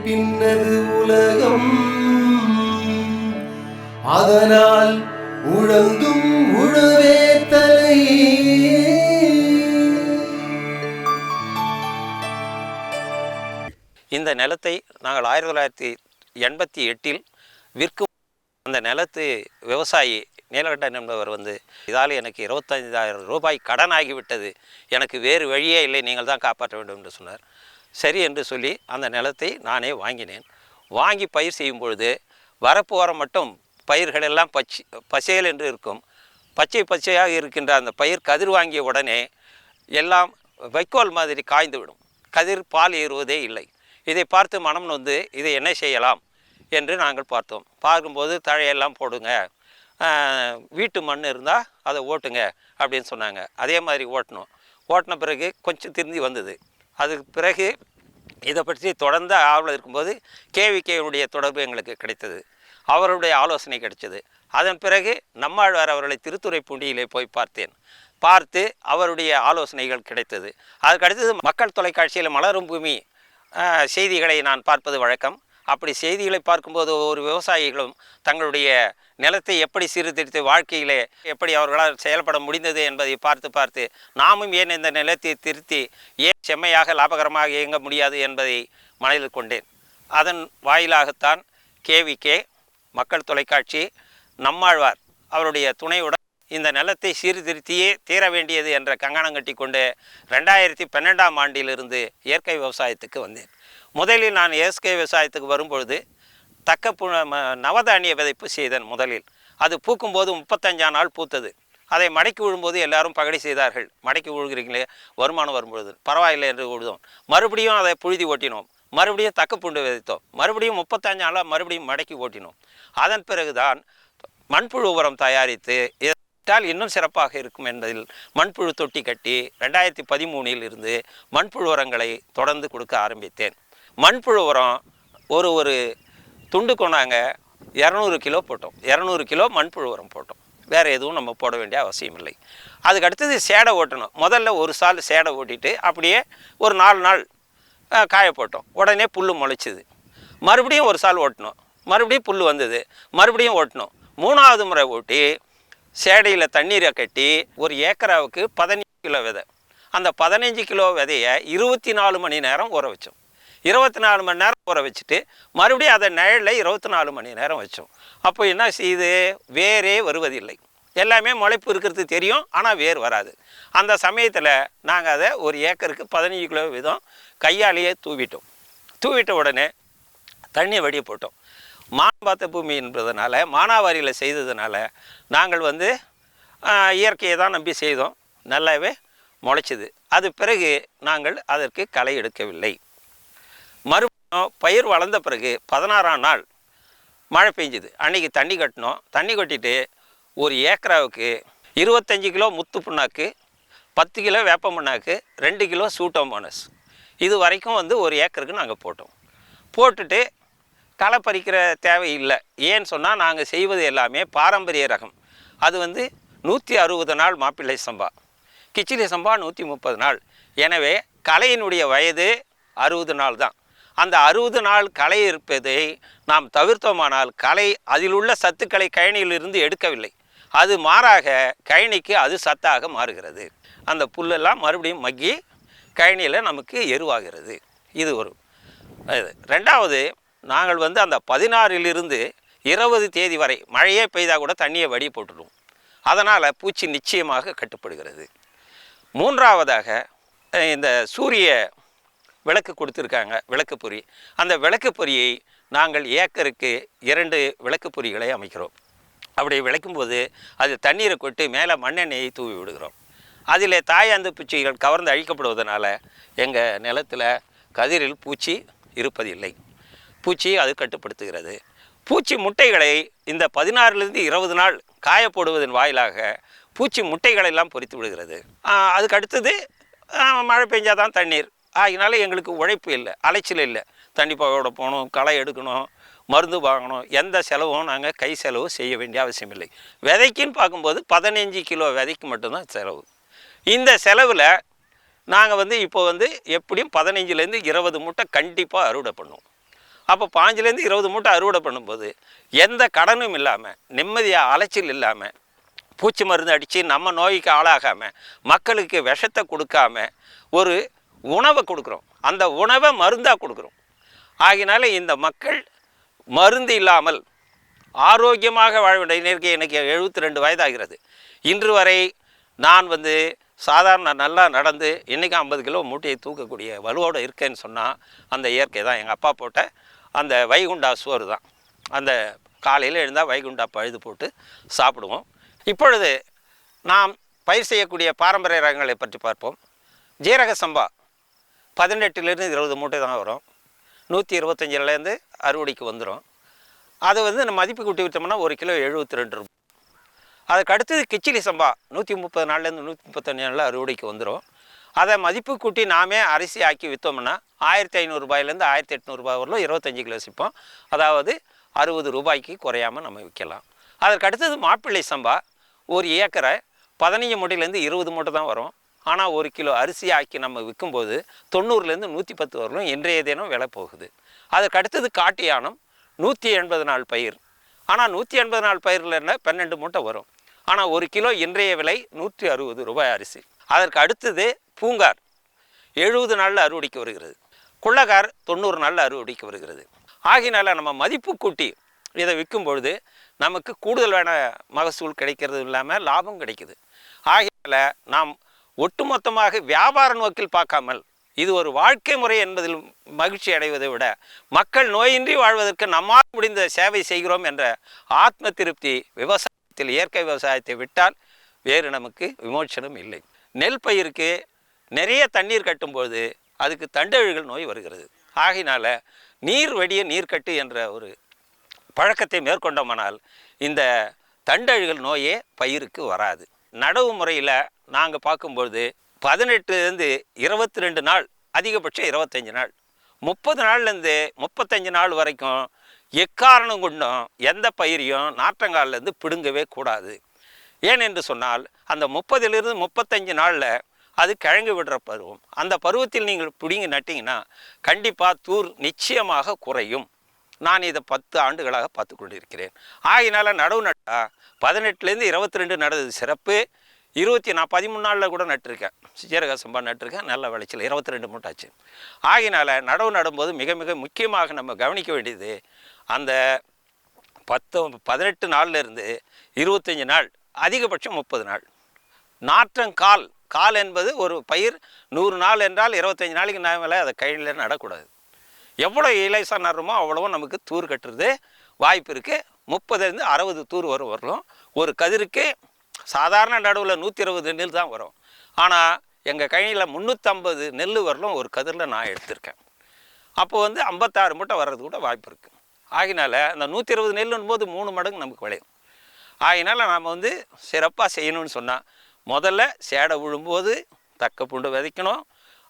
பின்னது உலகம், அதனால் உழந்தும் உழவே தலை. இந்த நிலத்தை நாங்கள் 1988 விற்கும். அந்த நிலத்து விவசாயி நீலகண்டன் என்பவர் இதால் எனக்கு 25,000 ரூபாய் கடன் ஆகிவிட்டது, எனக்கு வேறு வழியே இல்லை, நீங்கள் தான் காப்பாற்ற வேண்டும் என்று சொன்னார். சரி என்று சொல்லி அந்த நிலத்தை நானே வாங்கினேன். வாங்கி பயிர் செய்யும் பொழுது வரப்பு ஓரம் மட்டும் பயிர்கள் எல்லாம் பச்சையல் என்று இருக்கும். பச்சை பச்சையாக இருக்கின்ற அந்த பயிர் கதிர் வாங்கிய உடனே எல்லாம் வைக்கோல் மாதிரி காய்ந்துவிடும், கதிர் பால் ஏறுவதே இல்லை. இதை பார்த்து மனம் நொந்து இதை என்ன செய்யலாம் என்று நாங்கள் பார்த்தோம். பார்க்கும்போது தழையெல்லாம் போடுங்க, வீட்டு மண் இருந்தால் அதை ஓட்டுங்க அப்படின்னு சொன்னாங்க. அதே மாதிரி ஓட்டினோம். ஓட்டின பிறகு கொஞ்சம் திருந்தி வந்தது. அதுக்கு பிறகு இதை பற்றி தொடர்ந்து ஆவல் இருக்கும்போது கேவிகேனுடைய தொடர்பு எங்களுக்கு கிடைத்தது, அவருடைய ஆலோசனை கிடைத்தது. அதன் பிறகு நம்மாழ்வார் அவர்களை திருத்துறைப்பூண்டியிலே போய் பார்த்து அவருடைய ஆலோசனைகள் கிடைத்தது. அதுக்கு அடுத்தது மக்கள் தொலைக்காட்சியில் மலரும் பூமி செய்திகளை நான் பார்ப்பது வழக்கம். அப்படி செய்திகளை பார்க்கும்போது ஒவ்வொரு விவசாயிகளும் தங்களுடைய நிலத்தை எப்படி சீர்திருத்தி வாழ்க்கையிலே எப்படி அவர்களால் செயல்பட முடிந்தது என்பதை பார்த்து நாமும் ஏன் இந்த நிலத்தை திருத்தி ஏன் செம்மையாக லாபகரமாக இயங்க முடியாது என்பதை மனதில் கொண்டேன். அதன் வாயிலாகத்தான் கேவிகே, மக்கள் தொலைக்காட்சி, நம்மாழ்வார் அவருடைய துணையுடன் இந்த நிலத்தை சீர்திருத்தியே தீர வேண்டியது என்ற கங்கணம் கட்டி கொண்டு 2012ஆம் ஆண்டிலிருந்து இயற்கை விவசாயத்துக்கு வந்தேன். முதலில் நான் இயற்கை விவசாயத்துக்கு வரும்பொழுது நவதானிய விதைப்பு செய்தேன். முதலில் அது பூக்கும்போது 35 நாள் பூத்தது. அதை மடக்கி விழும்போது எல்லாரும் பகடி செய்தார்கள், மடக்கி விழுகிறீங்களே வருமானம் வரும்பொழுது பரவாயில்லை என்று விழுதோம். மறுபடியும் அதை புழுதி ஓட்டினோம், மறுபடியும் தக்கப்பூண்டு விதைத்தோம், மறுபடியும் 35 நாளாக மறுபடியும் மடக்கி ஓட்டினோம். அதன் பிறகுதான் மண்புழு உரம் தயாரித்து இதால் இன்னும் சிறப்பாக இருக்கும் என்பதில் மண்புழு தொட்டி கட்டி 2013இல் இருந்து மண்புழு உரங்களை தொடர்ந்து கொடுக்க ஆரம்பித்தேன். மண்புழு உரம் ஒரு துண்டு கொண்டாங்க 200 கிலோ போட்டோம். 200 கிலோ மண்புழு உரம் போட்டோம். வேறு எதுவும் நம்ம போட வேண்டிய அவசியம் இல்லை. அதுக்கு அடுத்தது சேடை ஓட்டணும். முதல்ல ஒரு சால் சேடை ஓட்டிட்டு அப்படியே ஒரு 4 நாள் காய போட்டோம். உடனே புல் முளைச்சிது. மறுபடியும் ஒரு சால் ஓட்டணும், மறுபடியும் புல் வந்தது, மறுபடியும் ஓட்டணும். 3ஆவது முறை ஓட்டி சேடையில் தண்ணீரை கட்டி ஒரு ஏக்கராவுக்கு 15 கிலோ விதை. அந்த 15 கிலோ விதையை 24 மணி நேரம் ஊற வச்சோம். 24 மணி நேரம் ஊற வச்சுட்டு மறுபடியும் அதை நிழலில் 24 மணி நேரம் வச்சோம். அப்போ என்ன செய்யுது, வேரே வருவதில்லை. எல்லாமே முளைப்பு இருக்கிறது தெரியும், ஆனால் வேர் வராது. அந்த சமயத்தில் நாங்கள் அதை ஒரு ஏக்கருக்கு 15 கிலோ வீதம் கையாலேயே தூவிட்ட உடனே தண்ணியை வடிய போட்டோம். மானபாத்த பூமி என்பதனால மானாவாரியில் செய்ததுனால நாங்கள் இயற்கையை தான் நம்பி செய்தோம். நல்லாவே முளைச்சிது. அது பிறகு நாங்கள் அதற்கு களை எடுக்கவில்லை. மறுபடியும் பயிர் வளர்ந்த பிறகு 16ஆம் நாள் மழை பெஞ்சுது. அன்றைக்கி தண்ணி கட்டினோம். தண்ணி கட்டிட்டு ஒரு ஏக்கராவுக்கு 25 கிலோ முத்து புண்ணாக்கு, 10 கிலோ வேப்ப புண்ணாக்கு, 2 கிலோ சூட்டோமோனஸ், இது வரைக்கும் ஒரு ஏக்கருக்கு நாங்கள் போட்டுட்டு களை பறிக்கிற தேவையில்லை. ஏன்னு சொன்னால் நாங்கள் செய்வது எல்லாமே பாரம்பரிய ரகம். அது 160 நாள் மாப்பிள்ளை சம்பா, கிச்சிலி சம்பா 130 நாள். எனவே களையினுடைய வயது 60 நாள் தான். அந்த 60 நாள் களை இருப்பதை நாம் தவிர்த்தோமானால் களை அதில் உள்ள சத்துக்களை கழனியிலிருந்து எடுக்கவில்லை, அது மாறாக கழனிக்கு அது சத்தாக மாறுகிறது. அந்த புல்லெல்லாம் மறுபடியும் மக்கி கழனியில் நமக்கு எருவாகிறது. இது ஒரு இது. ரெண்டாவது, நாங்கள் அந்த 16லிருந்து 20 தேதி வரை மழையே பெய்தால் கூட தண்ணியை வடி போட்டுடுவோம். அதனால் பூச்சி நிச்சயமாக கட்டுப்படுகிறது. மூன்றாவதாக இந்த சூரிய விளக்கு கொடுத்துருக்காங்க, விளக்கு பொறி. அந்த விளக்கு பொறியை நாங்கள் ஏக்கருக்கு 2 விளக்கு பொறிகளை அமைக்கிறோம். அப்படி விளக்கும்போது அது தண்ணீரை கொட்டு மேலே மண்ணெண்ணெயை தூவி விடுகிறோம். அதில் தாயாந்து பூச்சிகள் கவர்ந்து அழிக்கப்படுவதனால எங்கள் நிலத்தில் கதிரில் பூச்சி இருப்பதில்லை. பூச்சி அது கட்டுப்படுத்துகிறது. பூச்சி முட்டைகளை இந்த 16லிருந்து 20 நாள் காய போடுவதன் வாயிலாக பூச்சி முட்டைகளெல்லாம் பொறித்து விடுகிறது. அதுக்கு அடுத்தது மழை பெஞ்சாதான் தண்ணீர். அதனால் எங்களுக்கு உழைப்பு இல்லை, அலைச்சல் இல்லை. தண்ணி போட போகணும், களை எடுக்கணும், மருந்து வாங்கணும், எந்த செலவும் நாங்கள் கை செலவு செய்ய வேண்டிய அவசியம் இல்லை. விதைக்குன்னு பார்க்கும்போது 15 கிலோ விதைக்கு மட்டும்தான் செலவு. இந்த செலவில் நாங்கள் இப்போ எப்படியும் 15லேருந்து 20 மூட்டை கண்டிப்பாக அறுவடை பண்ணுவோம். அப்போ 5லேருந்து 20 மூட்டை அறுவடை பண்ணும்போது எந்த கடனும் இல்லாமல் நிம்மதியாக அலைச்சல் இல்லாமல் பூச்சி மருந்து அடித்து நம்ம நோய்க்கு ஆளாகாமல் மக்களுக்கு விஷத்தை கொடுக்காம ஒரு உணவை கொடுக்குறோம். அந்த உணவை மருந்தாக கொடுக்குறோம். ஆகினால இந்த மக்கள் மருந்து இல்லாமல் ஆரோக்கியமாக வாழ வேண்டிய எனக்கு 72 வயதாகிறது. இன்று வரை நான் சாதாரண நல்லா நடந்து இன்றைக்கி 50 கிலோ மூட்டையை தூக்கக்கூடிய வலுவோடு இருக்கேன்னு சொன்னால் அந்த இயற்கை தான். எங்கள் அப்பா போட்ட அந்த வைகுண்டா சோறு தான். அந்த காலையில் எழுந்தால் வைகுண்டா பழுது போட்டு சாப்பிடுவோம். இப்பொழுது நாம் பயிர் செய்யக்கூடிய பாரம்பரிய ரகங்களை பற்றி பார்ப்போம். ஜீரக சம்பா 18லேருந்து 20 மூட்டை தான் வரும். 125லேருந்து அறுவடைக்கு வந்துடும். அதை நம்ம மதிப்பு கூட்டி விட்டோம்னா 1 கிலோ 72 ரூபாய். அதுக்கு அடுத்தது கிச்சிலி சம்பா 130 நாள்லேருந்து 135 நாளில் அறுவடைக்கு வந்துடும். அதை மதிப்பு கூட்டி நாமே அரிசி ஆக்கி விற்றோம்னா 1500 ரூபாயிலேருந்து 1800 ரூபாய் வரலும் 25 கிலோ சிப்போம். அதாவது 60 ரூபாய்க்கு குறையாமல் நம்ம விற்கலாம். அதற்கு அடுத்தது மாப்பிள்ளை சம்பா 1 ஏக்கரை 15 மூட்டையிலேருந்து 20 மூட்டை தான் வரும். ஆனால் 1 கிலோ அரிசி ஆக்கி நம்ம விற்கும்போது 90லேருந்து 110 வரலும் இன்றைய தினம் விலை போகுது. அதற்கு அடுத்தது காட்டு யானம் 180 நாள் பயிர். ஆனால் 180 நாள் பயிரில் என்ன 12 மூட்டை வரும். ஆனால் 1 கிலோ இன்றைய விலை 160 ரூபாய் அரிசி. அதற்கு அடுத்தது பூங்கார் 70 நாளில் அறுவடைக்கு வருகிறது. குள்ளக்கார் 90 நாளில் அறுவடைக்கு வருகிறது. ஆகினால நம்ம மதிப்பு கூட்டி இதை விற்கும் பொழுது நமக்கு கூடுதலான மகசூல் கிடைக்கிறது இல்லாமல் லாபம் கிடைக்குது. ஆகினால நாம் ஒட்டுமொத்தமாக வியாபார நோக்கில் பார்க்காமல் இது ஒரு வாழ்க்கை முறை என்பதில் மகிழ்ச்சி அடைவதை விட மக்கள் நோயின்றி வாழ்வதற்கு நம்மால் முடிந்த சேவை செய்கிறோம் என்ற ஆத்ம திருப்தி விவசாயத்தில், இயற்கை விவசாயத்தை விட்டால் வேறு நமக்கு விமோச்சனம் இல்லை. நெல் பயிருக்கு நிறைய தண்ணீர் கட்டும்போது அதுக்கு தண்டழுகல் நோய் வருகிறது. ஆகினால நீர் வடிய நீர்க்கட்டு என்ற ஒரு பழக்கத்தை மேற்கொண்டோமானால் இந்த தண்டழுகல் நோயே பயிருக்கு வராது. நடவு முறையில் நாங்கள் பார்க்கும்பொழுது 18லேருந்து 22 நாள், அதிகபட்சம் 25 நாள், 30 நாள்லேருந்து 35 நாள் வரைக்கும் எக்காரணம் கொண்டும் எந்த பயிரையும் நாற்றங்காலிலேருந்து பிடுங்கவே கூடாது. ஏனென்று சொன்னால் அந்த 30லிருந்து 35 நாளில் அது கிழங்கு விடுற பருவம். அந்த பருவத்தில் நீங்கள் பிடுங்கி நட்டிங்கன்னா கண்டிப்பாக தூர் நிச்சயமாக குறையும். நான் இதை 10 ஆண்டுகளாக பார்த்து கொண்டிருக்கிறேன். ஆகினால நடவு நட்டா 18லேருந்து 22 நடந்தது சிறப்பு. 13 நாளில் கூட நட்டிருக்கேன். ஜீரக சம்பா நட்டிருக்கேன், நல்ல விளைச்சல் 22 மூட்டாச்சு. ஆகினால நடவு நடும்போது மிக மிக முக்கியமாக நம்ம கவனிக்க வேண்டியது அந்த 18 நாள்லேருந்து 25 நாள், அதிகபட்சம் 30 நாள் நாற்றங்கால். கால் என்பது ஒரு பயிர் 100 நாள் என்றால் 25 நாளைக்கு மேலே அதை கையில் நடக்கூடாது. எவ்வளோ இலைசாக நடுறோமோ அவ்வளோ நமக்கு தூர் கட்டுறது வாய்ப்பு இருக்குது. 30லேருந்து 60 தூர் வரலும். ஒரு கதிருக்கு சாதாரண நடுவில் 120 நெல் தான் வரும். ஆனால் எங்கள் கழனியில் 350 நெல் வரலும் ஒரு கதிரில் நான் எடுத்திருக்கேன். அப்போ 56 மூட்டை வர்றது கூட வாய்ப்பு இருக்குது. ஆகினால அந்த 120 நெல்லுன்னும் போது 3 மடங்கு நமக்கு விளையும். ஆகினால நாம் சிறப்பாக செய்யணும்னு சொன்னால் முதல்ல சேடை விழும்போது தக்க பூண்டு விதைக்கணும்,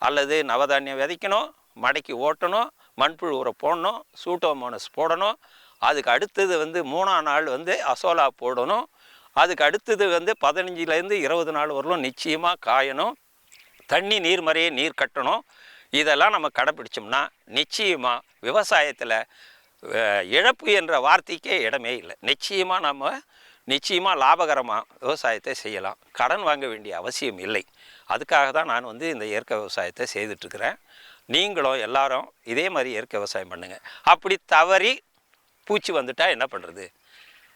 அல்லது நவதானியம் விதைக்கணும், மடக்கி ஓட்டணும், மண்புழு உரம் போடணும், சூட்டோமோனஸ் போடணும். அதுக்கு அடுத்தது 3ஆம் நாள் அசோலா போடணும். அதுக்கு அடுத்தது 15லேருந்து 20 நாள் வரலும் நிச்சயமாக காயணும். தண்ணி நீர்மறையே நீர் கட்டணும். இதெல்லாம் நம்ம கடைப்பிடிச்சோம்னா நிச்சயமாக விவசாயத்தில் இழப்பு என்ற வார்த்தைக்கே இடமே இல்லை. நிச்சயமாக லாபகரமாக விவசாயத்தை செய்யலாம். கடன் வாங்க வேண்டிய அவசியம் இல்லை. அதுக்காக தான் நான் இந்த இயற்கை விவசாயத்தை செய்துட்ருக்கிறேன். நீங்களும் எல்லாரும் இதே மாதிரி இயற்கை விவசாயம் பண்ணுங்கள். அப்படி தவறி பூச்சி வந்துட்டால் என்ன பண்ணுறது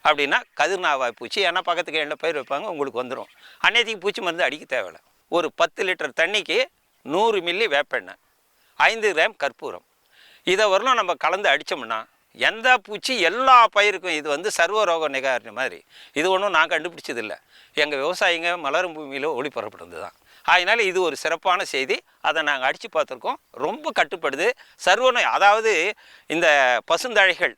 அப்படின்னா கதிர்நாவாய் பூச்சி, ஏன்னா பக்கத்துக்கு என்ன பயிர் வைப்பாங்க உங்களுக்கு வந்துடும். அன்னைக்கு பூச்சி மருந்து அடிக்க தேவையில்லை. ஒரு 10 லிட்டர் தண்ணிக்கு 100 மில்லி வேப்பெண்ணெய், 5 கிராம் கற்பூரம், இதை வரலும் நம்ம கலந்து அடித்தோம்னா எந்த பூச்சி எல்லா பயிருக்கும் இது சர்வ ரோக நிகாரணி மாதிரி. இது ஒன்றும் நான் கண்டுபிடிச்சதில்லை. எங்கள் விவசாயிங்க மலரும் பூமியில் ஒளிபரப்படுறது தான். அதனால் இது ஒரு சிறப்பான செய்தி. அதை நாங்கள் அடித்து பார்த்துருக்கோம். ரொம்ப கட்டுப்படுது. சர்வ நோய், அதாவது இந்த பசுந்தழைகள்,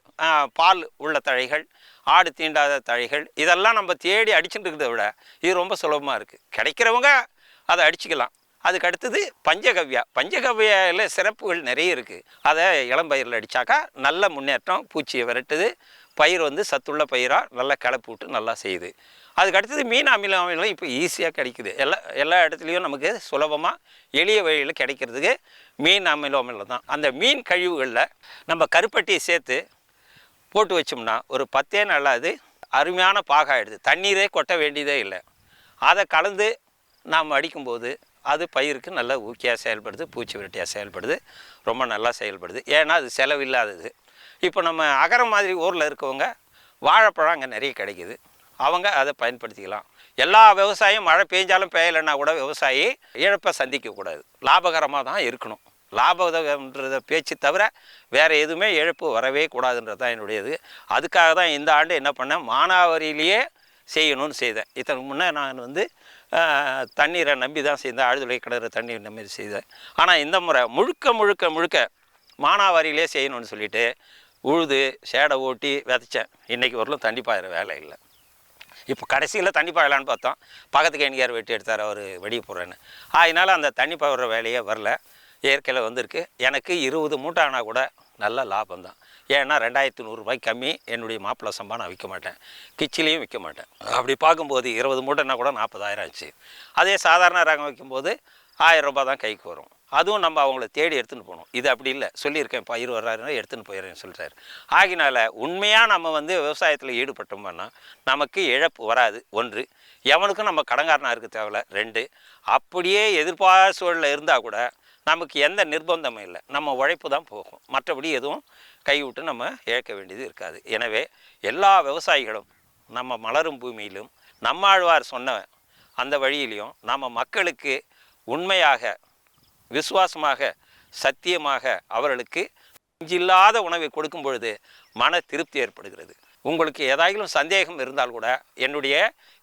பால் உள்ள தழைகள், ஆடு தீண்டாத தழைகள், இதெல்லாம் நம்ம தேடி அடிச்சுட்டு இருக்கிறத விட இது ரொம்ப சுலபமாக இருக்குது. கிடைக்கிறவங்க அதை அடிச்சுக்கலாம். அதுக்கு அடுத்தது பஞ்சகவ்யாவில் சிறப்புகள் நிறைய இருக்குது. அதை இளம்பயிரில் அடித்தாக்கா நல்ல முன்னேற்றம், பூச்சியை விரட்டுது, பயிர் சத்துள்ள பயிராக நல்லா கிளப்பி விட்டு நல்லா செய்யுது. அதுக்கு அடுத்தது மீன் அமிலம் இப்போ ஈஸியாக கிடைக்குது. எல்லா இடத்துலையும் நமக்கு சுலபமாக எளிய வழியில் கிடைக்கிறதுக்கு மீன் அமிலம் தான். அந்த மீன் கழிவுகளில் நம்ம கருப்பட்டியை சேர்த்து போட்டு வச்சோம்னா ஒரு 10 நாளில் அது அருமையான பாகாயிடுது. தண்ணீரே கொட்ட வேண்டியதே இல்லை. அதை கலந்து நாம் அடிக்கும்போது அது பயிருக்கு நல்ல ஊக்கியாக செயல்படுது, பூச்சி விரட்டியாக செயல்படுது, ரொம்ப நல்லா செயல்படுது. ஏன்னா அது செலவில்லாதது. இப்போ நம்ம அகரம் மாதிரி ஊரில் இருக்கவங்க வாழைப்பழம் அங்கே நிறைய கிடைக்கிது, அவங்க அதை பயன்படுத்திக்கலாம். எல்லா விவசாயம் மழை பெஞ்சாலும் பெய்யலைன்னா கூட விவசாயி இழப்பை சந்திக்கக்கூடாது, லாபகரமாக தான் இருக்கணும். லாபம்ன்றத பேச்சு தவிர வேறு எதுவுமே இழப்பு வரவே கூடாதுன்றது தான் என்னுடையது. அதுக்காக தான் இந்த ஆண்டு என்ன பண்ணேன், மானாவாரியிலேயே செய்யணும்னு செய்தேன். இதற்கு முன்னே நான் வந்து தண்ணீரை நம்பி தான் செய்தேன், ஆழ்துளை கிணறு தண்ணீர் நம்பி செய்தேன். ஆனால் இந்த முறை முழுக்க மானாவாரியிலே செய்யணும்னு சொல்லிவிட்டு உழுது சேடை ஓட்டி விதைச்சேன். இன்றைக்கி வரலும் தண்ணி பாயிற வேலை இல்லை. இப்போ கடைசியில் தண்ணி பாயலான்னு பார்த்தோம், பக்கத்துக்கு எண்ணியார் வெட்டி எடுத்தார் அவர் வெடிய போகிறேன்னு. அதனால் அந்த தண்ணி பாயிற வேலையே வரல, இயற்கையில் வந்திருக்கு. எனக்கு 20 மூட்டை ஆனால் கூட நல்ல லாபம் தான். ஏன்னா 2100 ரூபாய் கம்மி என்னுடைய மாப்பிள்ளை சம்பா நான் விற்க மாட்டேன், கிச்சிலையும் விற்க மாட்டேன். அப்படி பார்க்கும்போது 20 மூட்டைன்னா கூட 40,000 ஆச்சு. அதே சாதாரண ரகம் வைக்கும்போது 1000 ரூபாய் தான் கைக்கு வரும். அதுவும் நம்ம அவங்கள தேடி எடுத்துன்னு போகணும். இது அப்படி இல்லை, சொல்லியிருக்கேன் 20,000 எடுத்துன்னு போயிடுறேன்னு சொல்கிறார். ஆகினால உண்மையாக நம்ம வந்து விவசாயத்தில் ஈடுபட்டோம்னா நமக்கு இழப்பு வராது. 1, எவனுக்கும் நம்ம கடங்காரனாக இருக்க தேவையில்ல. 2, அப்படியே எதிர்பார்த்த சூழலில் இருந்தால் கூட நமக்கு எந்த நிர்பந்தமும் இல்லை, நம்ம உழைப்பு தான் போகும். மற்றபடி எதுவும் கைவிட்டு நம்ம இழக்க வேண்டியது இருக்காது. எனவே எல்லா விவசாயிகளும் நம்ம மலரும் பூமியிலும் நம்மாழ்வார் சொன்ன அந்த வழியிலையும் நம்ம மக்களுக்கு உண்மையாக, விசுவாசமாக, சத்தியமாக அவர்களுக்கு இல்லாத உணவை கொடுக்கும் பொழுது மன திருப்தி ஏற்படுகிறது. உங்களுக்கு ஏதாயிலும் சந்தேகம் இருந்தால் கூட என்னுடைய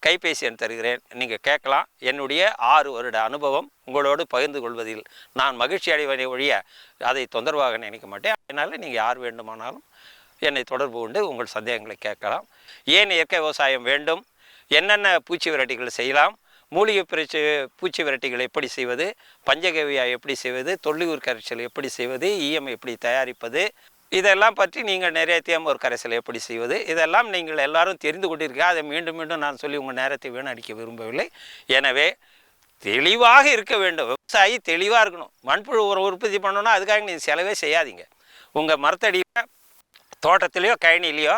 கைபேசி எண் தருகிறேன், நீங்கள் கேட்கலாம். என்னுடைய 6 வருட அனுபவம் உங்களோடு பகிர்ந்து கொள்வதில் நான் மகிழ்ச்சி அடைவதை ஒழிய அதை தொந்தரவாக நினைக்க மாட்டேன். அதனால் நீங்கள் யார் வேண்டுமானாலும் என்னை தொடர்பு கொண்டு உங்கள் சந்தேகங்களை கேட்கலாம். ஏன் இயற்கை விவசாயம் வேண்டும், என்னென்ன பூச்சி விரட்டிகள் செய்யலாம், மூலிகை பூச்சி விரட்டிகள் எப்படி செய்வது, பஞ்சகவியா எப்படி செய்வது, தொல்லியூர் கரைசல் எப்படி செய்வது, ஈயம் எப்படி தயாரிப்பது, இதெல்லாம் பற்றி நீங்கள் நிறைய தேமூர் கரைசல் எப்படி செய்வது, இதெல்லாம் நீங்கள் எல்லாரும் தெரிந்து கொண்டிருக்கீங்க. அதை மீண்டும் நான் சொல்லி உங்கள் நேரத்தை வீணடிக்க விரும்பவில்லை. எனவே தெளிவாக இருக்க வேண்டும், விவசாயி தெளிவாக இருக்கணும். மண்புழு உற்பத்தி பண்ணணும்னா அதுக்காக நீங்கள் செலவே செய்யாதீங்க. உங்கள் மரத்தடியில், தோட்டத்திலையோ கழனிலையோ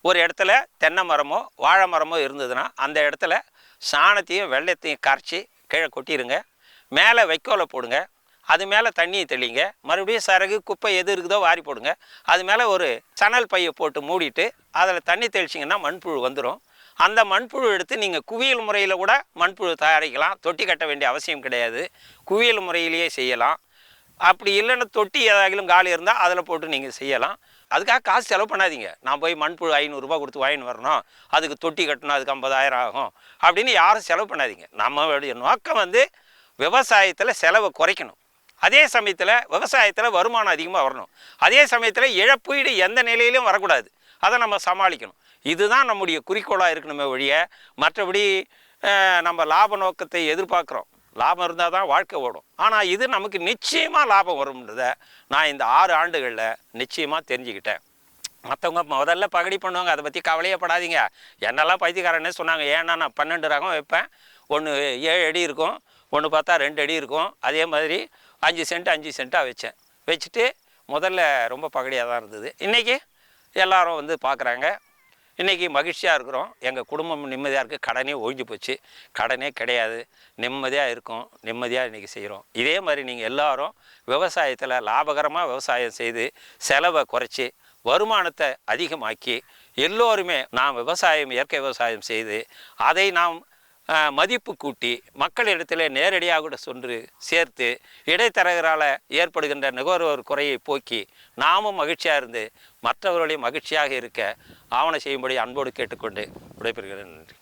ஒரு இடத்துல தென்னை மரமோ வாழை மரமோ இருந்ததுன்னா அந்த இடத்துல சாணத்தையும் வெள்ளத்தையும் கரைச்சி கீழே கொட்டிடுங்க. மேலே வைக்கோலை போடுங்க, அது மேலே தண்ணியை தெளிங்க. மறுபடியும் சரகு குப்பை எது இருக்குதோ வாரி போடுங்க. அது மேலே ஒரு சணல் பையை போட்டு மூடிட்டு அதில் தண்ணி தெளிச்சிங்கன்னா மண்புழு வந்துடும். அந்த மண்புழு எடுத்து நீங்கள் குவியல் முறையில் கூட மண்புழு தயாரிக்கலாம். தொட்டி கட்ட வேண்டிய அவசியம் கிடையாது, குவியல் முறையிலேயே செய்யலாம். அப்படி இல்லைன்னா தொட்டி ஏதாகிலும் காலி இருந்தால் அதில் போட்டு நீங்கள் செய்யலாம். அதுக்காக காசு செலவு பண்ணாதீங்க. நான் போய் மண்புழு 500 ரூபா கொடுத்து வாங்கின்னு வரணும், அதுக்கு தொட்டி கட்டணும், அதுக்கு 50,000 ஆகும் அப்படின்னு யாரும் செலவு பண்ணாதீங்க. நம்மளுடைய நோக்கம் வந்து விவசாயத்தில் செலவை குறைக்கணும், அதே சமயத்தில் விவசாயத்தில் வருமானம் அதிகமாக வரணும், அதே சமயத்தில் இழப்பீடு எந்த நிலையிலும் வரக்கூடாது, அதை நம்ம சமாளிக்கணும். இதுதான் நம்முடைய குறிக்கோளாக இருக்கணுமே ஒழிய மற்றபடி நம்ம லாப நோக்கத்தை எதிர்பார்க்குறோம். லாபம் இருந்தால் தான் வாழ்க்கை ஓடும். ஆனால் இது நமக்கு நிச்சயமாக லாபம் வரும்ன்றதை நான் இந்த 6 ஆண்டுகளில் நிச்சயமாக தெரிஞ்சுக்கிட்டேன். மற்றவங்க முதல்ல பகடி பண்ணுவாங்க, அதை பற்றி கவலையே படாதீங்க. என்னெல்லாம் பைத்தியக்காரன்னே சொன்னாங்க. ஏன்னா நான் 12 ரகம் வைப்பேன், ஒன்று 7 அடி இருக்கும், ஒன்று பார்த்தா 2 அடி இருக்கும். அதே மாதிரி 5 சென்ட் 5 சென்ட்டாக வச்சேன். வச்சுட்டு முதல்ல ரொம்ப பகடியாக தான் இருந்தது. இன்றைக்கி எல்லோரும் வந்து பார்க்குறாங்க, இன்றைக்கி மகிழ்ச்சியாக இருக்கிறோம். எங்கள் குடும்பம் நிம்மதியாக இருக்குது, கடனே ஒழிஞ்சு போச்சு, கடனே கிடையாது, நிம்மதியாக இருக்கும், நிம்மதியாக இன்றைக்கி செய்கிறோம். இதே மாதிரி நீங்கள் எல்லோரும் விவசாயத்தில் லாபகரமாக விவசாயம் செய்து செலவை குறைச்சி வருமானத்தை அதிகமாக்கி எல்லோருமே நாம் விவசாயம், இயற்கை விவசாயம் செய்து அதை நாம் மதிப்பு கூட்டி மக்களிடத்தில் நேரடியாக கூட சென்று சேர்த்து இடைத்தரகரால் ஏற்படுகின்ற நுகர்வோர் குறையை போக்கி நாமும் மகிழ்ச்சியாக இருந்து மற்றவர்களையும் மகிழ்ச்சியாக இருக்க ஆவணம் செய்யும்படி அன்போடு கேட்டுக்கொண்டு விடைபெறுகிறேன். நன்றி.